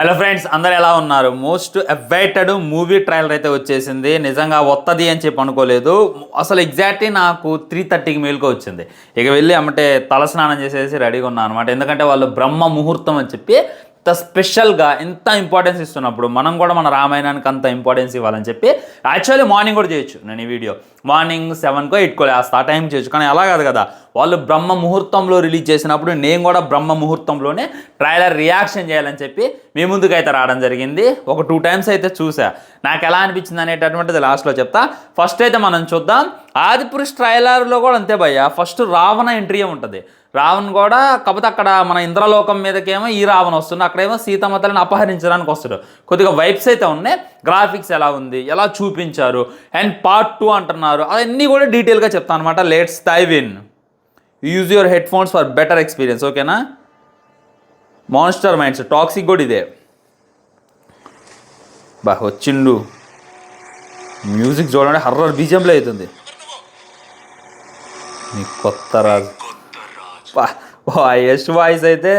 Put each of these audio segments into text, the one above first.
Hello friends, అందరు ఎలా ఉన్నారు? మోస్ట్ అవైటెడ్ మూవీ ట్రైలర్ అయితే వచ్చేసింది. నిజంగా వస్తుంది అని చెప్పి అనుకోలేదు. అసలు ఎగ్జాక్ట్లీ నాకు 3:30కి మేలుకో వచ్చింది. ఇక వెళ్ళి అమ్మటే తలస్నానం చేసేసి రెడీగా ఉన్నాను అనమాట. ఎందుకంటే వాళ్ళు బ్రహ్మ ముహూర్తం అని చెప్పి ఇంత స్పెషల్గా ఎంత ఇంపార్టెన్స్ ఇస్తున్నప్పుడు మనం కూడా మన రామాయణానికి అంత ఇంపార్టెన్స్ ఇవ్వాలని చెప్పి యాక్చువల్లీ మార్నింగ్ కూడా చేయొచ్చు. నేను ఈ వీడియో మార్నింగ్ 7కో 8కో వేస్తా, ఆ టైంకి చేయొచ్చు. కానీ అలా కాదు కదా, వాళ్ళు బ్రహ్మ ముహూర్తంలో రిలీజ్ చేసినప్పుడు నేను కూడా బ్రహ్మ ముహూర్తంలోనే ట్రైలర్ రియాక్షన్ చేయాలని చెప్పి మీ ముందుకు అయితే రావడం జరిగింది. ఒక 2 టైమ్స్ అయితే చూసా. నాకు ఎలా అనిపించింది అనేటటువంటిది లాస్ట్లో చెప్తా. ఫస్ట్ అయితే మనం చూద్దాం. ఆదిపురుష్ ట్రైలర్లో కూడా అంతే భయ్య, ఫస్ట్ రావణ ఎంట్రీ ఉంటుంది. రావణ్ కూడా కాకపోతే అక్కడ మన ఇంద్రలోకం మీదకేమో ఈ రావణ్ వస్తుంది, అక్కడేమో సీతమ్మతల్ని అపహరించడానికి వస్తాడు. కొద్దిగా వైబ్స్ అయితే ఉన్నాయి. గ్రాఫిక్స్ ఎలా ఉంది, ఎలా చూపించారు, అండ్ పార్ట్ 2 అంటున్నారు. అవన్నీ కూడా డీటెయిల్గా చెప్తాను అనమాట. Let's dive in. Use your headphones for better experience. ఓకేనా? మాన్స్టర్ మైండ్స్ టాక్సిక్ కూడా ఇదే. బా వచ్చిండు. మ్యూజిక్ చూడండి, హర్రర్ బీజియంలో అవుతుంది. నీ కొత్త రాజు యష్ వాయిస్ అయితే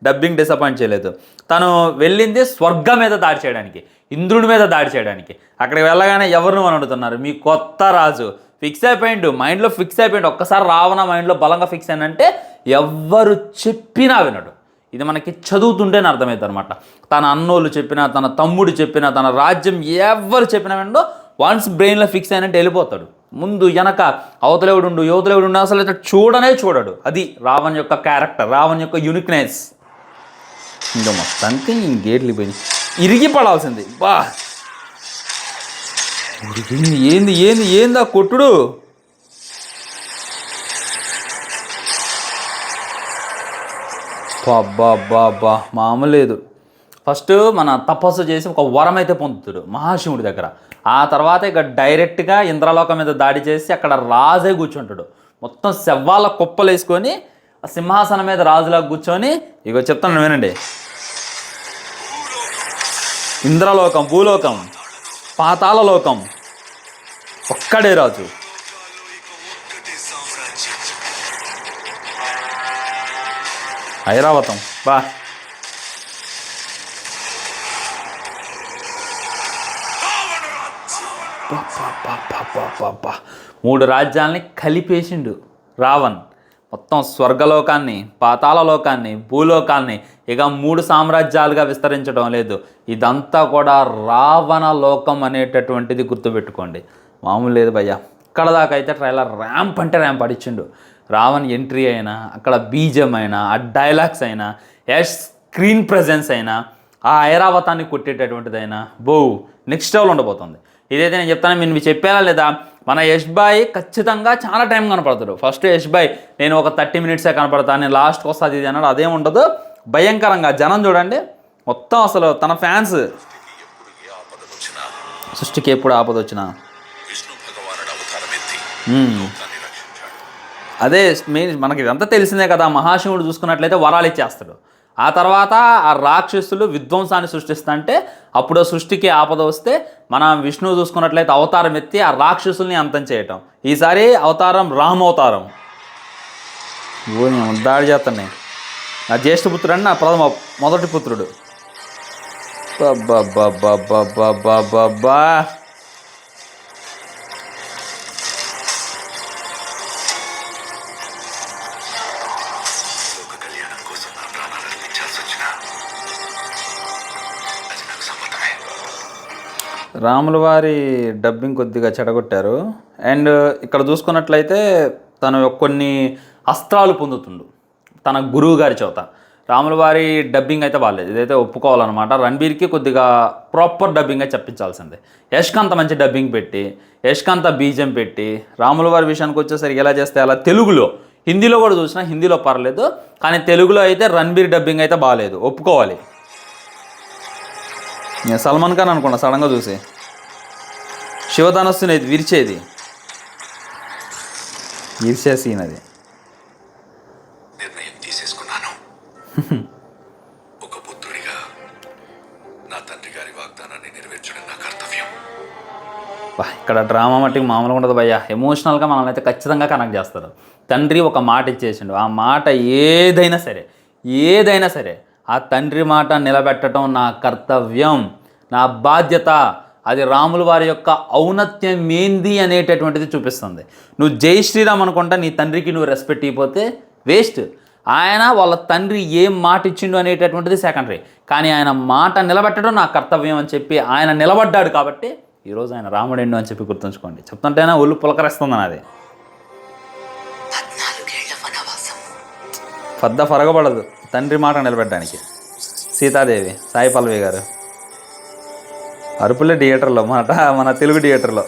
డబ్బింగ్ డిసప్పాయింట్ చేయలేదు. తను వెళ్ళింది స్వర్గం మీద దాడి చేయడానికి, ఇంద్రుడి మీద దాడి చేయడానికి. అక్కడికి వెళ్ళగానే ఎవరిని అని అడుగుతున్నారు, మీ కొత్త రాజు ఫిక్స్ అయిపోయిండు, మైండ్లో ఫిక్స్ అయిపోయిండు. ఒక్కసారి రావణ మైండ్లో బలంగా ఫిక్స్ అయిందంటే ఎవ్వరు చెప్పినా వినడు. ఇది మనకి చదువుతుంటేనే అర్థమవుతుంది అనమాట. తన అన్నోళ్ళు చెప్పినా, తన తమ్ముడు చెప్పినా, తన రాజ్యం ఎవరు చెప్పినా వినడో. వన్స్ బ్రెయిన్లో ఫిక్స్ అయినంటే వెళ్ళిపోతాడు. ముందు వెనక అవతలేవుడు యువతలేవుడు అసలు అయితే చూడనే చూడడు. అది రావణ్ యొక్క క్యారెక్టర్, రావణ్ యొక్క యూనిక్నెస్. ఇంకా మొత్తానికి గేట్లు పోయినాయి, ఇరిగి పడాల్సింది. బా ఏంది ఏంది ఏంది ఆ కొట్టుడు. బాబా మామూలు లేదు. ఫస్ట్ మన తపస్సు చేసి ఒక వరం అయితే పొందుతాడు మహాశివుడి దగ్గర. ఆ తర్వాత ఇక డైరెక్ట్గా ఇంద్రలోకం మీద దాడి చేసి అక్కడ రాజే కూర్చుంటాడు. మొత్తం శవ్వాల కుప్పలు వేసుకొని ఆ సింహాసనం మీద రాజులా కూర్చొని ఇగో చెప్తాను వినండి. ఇంద్రలోకం, భూలోకం, పాతాళ లోకం ఒక్కడే రాజు. ఐరావతం బా. మూడు రాజ్యాలని కలిపేసిండు రావణ్. మొత్తం స్వర్గలోకాన్ని, పాతాళ లోకాన్ని, భూలోకాన్ని ఇక 3 సామ్రాజ్యాలుగా విస్తరించడం లేదు. ఇదంతా కూడా రావణ లోకం అనేటటువంటిది గుర్తుపెట్టుకోండి. మామూలు లేదు భయ్య. ఇక్కడ దాకా అయితే ట్రైలర్ ర్యాంప్ అంటే ర్యాంప్ అడిచిండు. రావణ్ ఎంట్రీ అయినా, అక్కడ బీజం అయినా, ఆ డైలాగ్స్ అయినా, స్క్రీన్ ప్రెజెన్స్ అయినా, ఆ ఐరావతాన్ని కొట్టేటటువంటిదైనా నెక్స్ట్ లెవెల్ ఉండబోతుంది. ఇదైతే నేను చెప్తాను. మీరు చెప్పారా లేదా? మన యష్ బాయ్ ఖచ్చితంగా చాలా టైం కనపడతాడు. ఫస్ట్ యష్ బాయ్ నేను ఒక 30 మినిట్సే కనపడతాను, నేను లాస్ట్కి వస్తుంది ఇది అన్నాడు. అదేం ఉండదు. భయంకరంగా జనం చూడండి మొత్తం. అసలు తన ఫ్యాన్స్ సృష్టికి ఎప్పుడు ఆపద వచ్చినా అదే మెయిన్. మనకి ఇదంతా తెలిసిందే కదా. మహాశివుడు చూసుకున్నట్లయితే వరాలు ఇచ్చేస్తాడు. ఆ తర్వాత ఆ రాక్షసులు విధ్వంసాన్ని సృష్టిస్తుంటే అప్పుడు సృష్టికి ఆపద వస్తే మన విష్ణువు చూసుకున్నట్లయితే అవతారం ఎత్తి ఆ రాక్షసుల్ని అంతం చేయటం. ఈసారి అవతారం రామ అవతారం. దాడి చేస్తున్నాయి. నా జ్యేష్ఠ పుత్రుడు అని నా మొదటి పుత్రుడు. బాబా రాముల వారి డబ్బింగ్ కొద్దిగా చెడగొట్టారు. అండ్ ఇక్కడ చూసుకున్నట్లయితే తను కొన్ని అస్త్రాలు పొందుతుండు తన గురువు గారి చేత. రాముల వారి డబ్బింగ్ అయితే బాగాలేదు, ఇదైతే ఒప్పుకోవాలన్నమాట. రణబీర్కి కొద్దిగా ప్రాపర్ డబ్బింగ్ చెప్పించాల్సిందే. యష్కాంత మంచి డబ్బింగ్ పెట్టి, యష్కాంత బీజం పెట్టి, రాముల వారి విషయానికి వచ్చేసరికి ఎలా చేస్తే అలా. తెలుగులో, హిందీలో కూడా చూసినా, హిందీలో పర్లేదు. కానీ తెలుగులో అయితే రణబీర్ డబ్బింగ్ అయితే బాగాలేదు, ఒప్పుకోవాలి. నేను సల్మాన్ ఖాన్ అనుకున్నా సడన్గా చూసి. శివధనస్సుని అది విరిచేది, విరిచే సీన్ అది. నిర్ణయం తీసేసుకున్నాను. ఒక పుత్రుడిగా నా తండ్రి గారి వాగ్దానాన్ని నెరవేర్చడం నా కర్తవ్యం. ఇక్కడ డ్రామా మట్టికి మామూలుగా ఉండదు భయ్య. ఎమోషనల్గా మనల్ని అయితే ఖచ్చితంగా కనెక్ట్ చేస్తారు. తండ్రి ఒక మాట ఇచ్చేసిండు, ఆ మాట ఏదైనా సరే ఆ తండ్రి మాట నిలబెట్టడం నా కర్తవ్యం, నా బాధ్యత. అది రాముల వారి యొక్క ఔన్నత్యం ఏంది అనేటటువంటిది చూపిస్తుంది. నువ్వు జై శ్రీరామ్ అనుకుంటా నీ తండ్రికి నువ్వు రెస్పెక్ట్ ఇవ్వకపోతే వేస్ట్. ఆయన వాళ్ళ తండ్రి ఏం మాట ఇచ్చిండు అనేటటువంటిది సెకండరీ, కానీ ఆయన మాట నిలబెట్టడం నా కర్తవ్యం అని చెప్పి ఆయన నిలబడ్డాడు కాబట్టి ఈరోజు ఆయన రాముడేండు అని చెప్పి గుర్తుంచుకోండి. చెప్తుంటేనే ఒళ్ళు పులకరిస్తుంది నాది. పెద్ద ఫరగబడదు తండ్రి మాట నిలబెట్టడానికి. సీతాదేవి, సాయి పల్లవి గారు అరుపులే థియేటర్లో మన తెలుగు థియేటర్లో.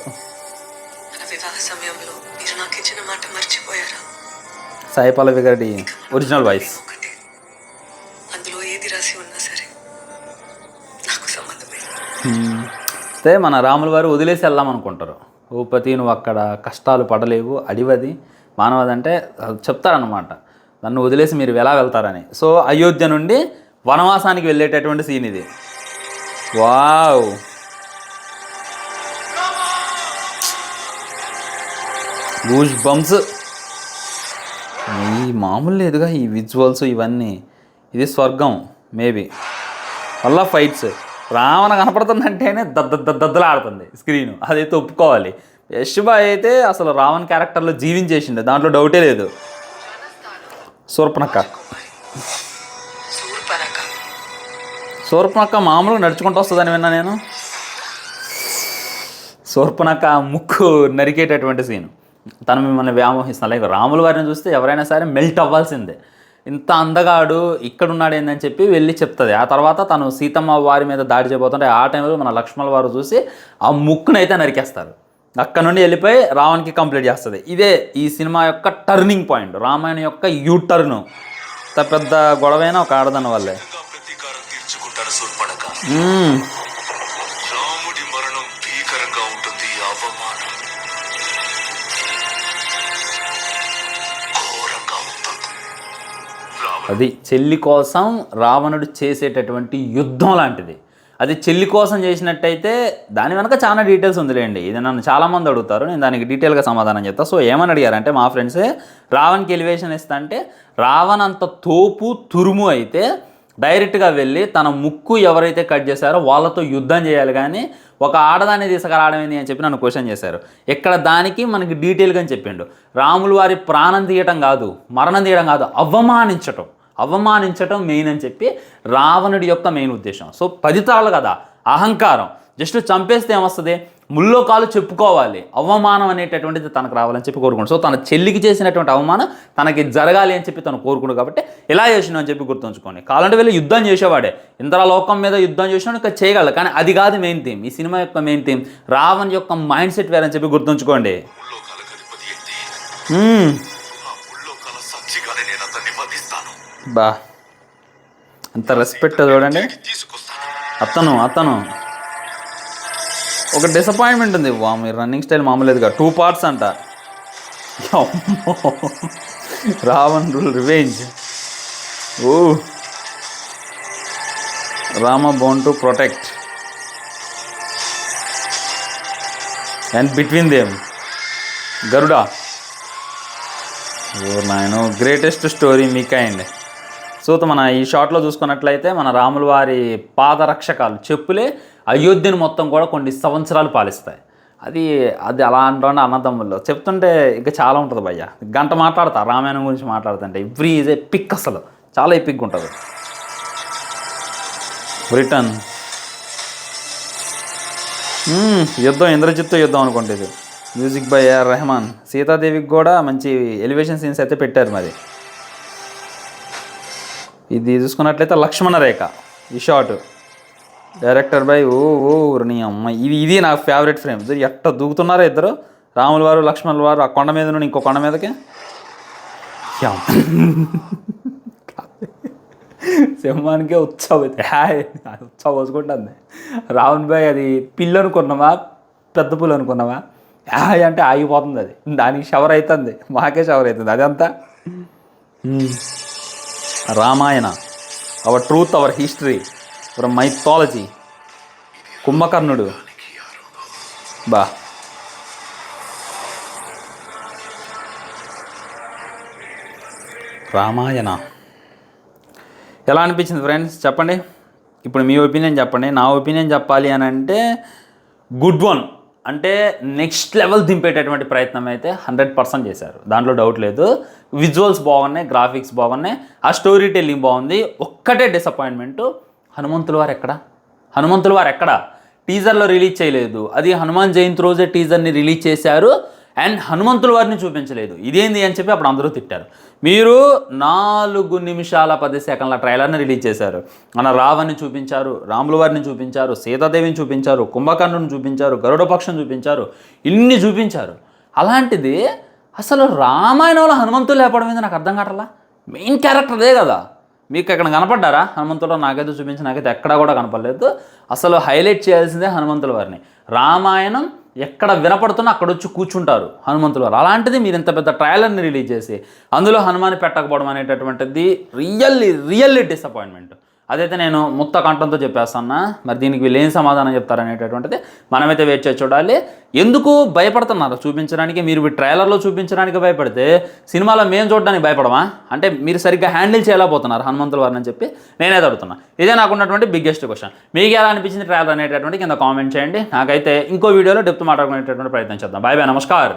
సాయి పల్లవి గారి ఒరిజినల్ వాయిస్. అయితే మన రాముల వారు వదిలేసి వెళ్దాం అనుకుంటారు. భూపతి నువ్వు అక్కడ కష్టాలు పడలేవు, అడివది మానవది అంటే చెప్తారనమాట, నన్ను వదిలేసి మీరు ఎలా వెళ్తారని. సో అయోధ్య నుండి వనవాసానికి వెళ్ళేటటువంటి సీన్ ఇది. Wow, goose bumps. ఈ మామూలు లేదుగా ఈ విజువల్స్ ఇవన్నీ. ఇది స్వర్గం మేబీ. మళ్ళా ఫైట్స్, రావణ కనపడుతుందంటేనే దద్దలాడుతుంది స్క్రీను, అదైతే ఒప్పుకోవాలి. యష్ బాయ్ అయితే అసలు రావణ్ క్యారెక్టర్లో జీవించేసిండు, దాంట్లో డౌటే లేదు. శూర్పణఖ మామూలుగా నడుచుకుంటూ వస్తుందని విన్నా నేను. శూర్పణఖ ముక్కు నరికేటటువంటి సీను, తను మిమ్మల్ని వ్యామోహిస్తాను. లైక్ రాముల వారిని చూస్తే ఎవరైనా సరే మెల్ట్ అవ్వాల్సిందే. ఇంత అందగాడు ఇక్కడున్నాడు ఏందని చెప్పి వెళ్ళి చెప్తుంది. ఆ తర్వాత తను సీతమ్మ వారి మీద దాడి చేయబోతుంటే ఆ టైంలో మన లక్ష్మణుల వారు చూసి ఆ ముక్కునైతే నరికేస్తారు. అక్కడ నుండి వెళ్ళిపోయి రావణ్కి కంప్లీట్ చేస్తుంది. ఇదే ఈ సినిమా యొక్క టర్నింగ్ పాయింట్, రామాయణం యొక్క యూ టర్ను. పెద్ద గొడవైన ఒక ఆడదన్న వల్లే. అది చెల్లి కోసం రావణుడు చేసేటటువంటి యుద్ధం లాంటిది. అది చెల్లి కోసం చేసినట్టయితే దాని వెనక చాలా డీటెయిల్స్ ఉందిలేండి. ఇది నన్ను చాలామంది అడుగుతారు, నేను దానికి డీటెయిల్గా సమాధానం చెప్తాను. సో ఏమని అడిగారంటే మా ఫ్రెండ్సే, రావణ్కి ఎలివేషన్ ఇస్తా అంటే రావణ్ అంత తోపు తురుము అయితే డైరెక్ట్గా వెళ్ళి తన ముక్కు ఎవరైతే కట్ చేశారో వాళ్ళతో యుద్ధం చేయాలి, కానీ ఒక ఆడదాన్ని తీసుకురావడం ఏంది అని చెప్పి నన్ను క్వశ్చన్ చేశారు. ఇక్కడ దానికి మనకి డీటెయిల్గా చెప్పిండు. రాములు వారి ప్రాణం తీయటం కాదు, మరణం తీయడం కాదు, అవమానించటం మెయిన్ అని చెప్పి రావణుడి యొక్క మెయిన్ ఉద్దేశం. సో 10 తాళ్ళు కదా అహంకారం, జస్ట్ చంపేస్తే ఏమొస్తుంది, ముల్లో కాలు చెప్పుకోవాలి, అవమానం అనేటటువంటిది తనకు రావాలని చెప్పి కోరుకుంటు. సో తన చెల్లికి చేసినటువంటి అవమానం తనకి జరగాలి అని చెప్పి తను కోరుకుంటు కాబట్టి ఇలా చేసినావు అని చెప్పి గుర్తుంచుకోండి. కాలంటే వెళ్ళి యుద్ధం చేసేవాడే, ఇంద్రలోకం మీద యుద్ధం చేసినా ఇంకా చేయగలరు, కానీ అది కాదు మెయిన్ థీమ్. ఈ సినిమా యొక్క మెయిన్ థీమ్ రావణ్ యొక్క మైండ్ సెట్ వేరని చెప్పి గుర్తుంచుకోండి. బా అంత రెస్పెక్ట్ చూడండి. అతను ఒక డిసప్పాయింట్మెంట్ ఉంది. మీ రన్నింగ్ స్టైల్ మామూలుగా 2 parts అంట. Ravan rule revenge. Oh Rama born to protect and between them Garuda. ఓ నాయనో, greatest story me kind. So మన ఈ షాట్లో చూసుకున్నట్లయితే మన రాముల వారి పాదరక్షకాలు, చెప్పులే అయోధ్యను మొత్తం కూడా కొన్ని సంవత్సరాలు పాలిస్తాయి. అది అలా అంటుండే అన్నదమ్ముల్లో చెప్తుంటే ఇంకా చాలా ఉంటుంది భయ్య. గంట మాట్లాడతా రామాయణం గురించి మాట్లాడుతుంటే. ఎవ్రీ ఈజ్ ఏ పిక్, అసలు చాలా ఎపిక్ ఉంటుంది. బ్రిటన్ యుద్ధం, ఇంద్రజిత్తు యుద్ధం అనుకోండి. ఇది మ్యూజిక్ బై AR రెహమాన్. సీతాదేవికి కూడా మంచి ఎలివేషన్ సీన్స్ అయితే పెట్టారు. మరి ఇది చూసుకున్నట్లయితే లక్ష్మణ రేఖ ఈ షాట్, డైరెక్టర్ బై నీ అమ్మ. ఇది నా ఫేవరెట్ ఫ్రేమ్. ఎట్ట దూకుతున్నారో ఇద్దరు, రాముల వారు లక్ష్మణుల వారు, ఆ కొండ మీద నుండి ఇంకో కొండ మీదకి. సింహానికే ఉత్సవం పోసుకుంటుంది. రావణ్ బాయ్ అది పిల్లు అనుకున్నావా, పెద్ద పుల్లు అనుకున్నావా, అంటే ఆగిపోతుంది. అది దానికి షవర్ అవుతుంది, మాకే షవర్ అవుతుంది. అదంతా Ramayana, our truth, our history, our mythology. కుంభకర్ణుడు బా. రామాయణ ఎలా అనిపించింది ఫ్రెండ్స్ చెప్పండి. ఇప్పుడు మీ ఒపీనియన్ చెప్పండి. నా ఒపీనియన్ చెప్పాలి అని అంటే గుడ్ వన్. అంటే నెక్స్ట్ లెవెల్ దింపేటటువంటి ప్రయత్నం అయితే 100% చేశారు, దాంట్లో డౌట్ లేదు. విజువల్స్ బాగున్నాయి, గ్రాఫిక్స్ బాగున్నాయి, ఆ స్టోరీ టెల్లింగ్ బాగుంది. ఒక్కటే డిసప్పాయింట్మెంటు, హనుమంతుల వారు ఎక్కడ టీజర్లో రిలీజ్ చేయలేదు. అది హనుమాన్ జయంతి రోజే టీజర్ని రిలీజ్ చేశారు అండ్ హనుమంతుల వారిని చూపించలేదు. ఇదేంది అని చెప్పి అప్పుడు అందరూ తిట్టారు. మీరు 4 నిమిషాల 10 సెకండ్ల ట్రైలర్ని రిలీజ్ చేశారు. మన రావణ్ని చూపించారు, రాముల వారిని చూపించారు, సీతాదేవిని చూపించారు, కుంభకర్ణుని చూపించారు, గరుడ పక్షం చూపించారు, ఇన్ని చూపించారు. అలాంటిది అసలు రామాయణంలో హనుమంతులు లేపడం మీద నాకు అర్థం కావట్లా. మెయిన్ క్యారెక్టర్ అదే కదా. మీకు ఎక్కడ కనపడ్డారా హనుమంతుడు? నాకైతే చూపించి నాకైతే ఎక్కడా కూడా కనపడలేదు. అసలు హైలైట్ చేయాల్సిందే హనుమంతుల వారిని. రామాయణం ఎక్కడ వినపడుతున్నా అక్కడ వచ్చి కూర్చుంటారు హనుమంతుల వారు. అలాంటిది మీరు ఇంత పెద్ద ట్రైలర్ని రిలీజ్ చేసి అందులో హనుమాన్ని పెట్టకపోవడం అనేటటువంటిది రియల్లీ డిసప్పాయింట్మెంట్. అదైతే నేను ముక్త కంఠంతో చెప్పేస్తున్నా. మరి దీనికి వీళ్ళు ఏం సమాధానం చెప్తారనేటటువంటిది మనమైతే వెయిట్ చేసి చూడాలి. ఎందుకు భయపడుతున్నారు చూపించడానికి? మీరు ట్రైలర్లో చూపించడానికి భయపడితే సినిమాలో మేము చూడడానికి భయపడమా? అంటే మీరు సరిగ్గా హ్యాండిల్ చేయలేకపోతున్నారు హనుమంతుల వారిని అని చెప్పి నేనే అడుగుతున్నా. ఇదే నాకు ఉన్నటువంటి బిగ్గెస్ట్ క్వశ్చన్. మీకు ఎలా అనిపించింది ట్రైలర్ అనేటటువంటి కింద కామెంట్ చేయండి. నాకైతే ఇంకో వీడియోలో డెప్త్ మాట్లాడుకునేటటువంటి ప్రయత్నం చేద్దాం. బాయ్ బాయ్, నమస్కారం.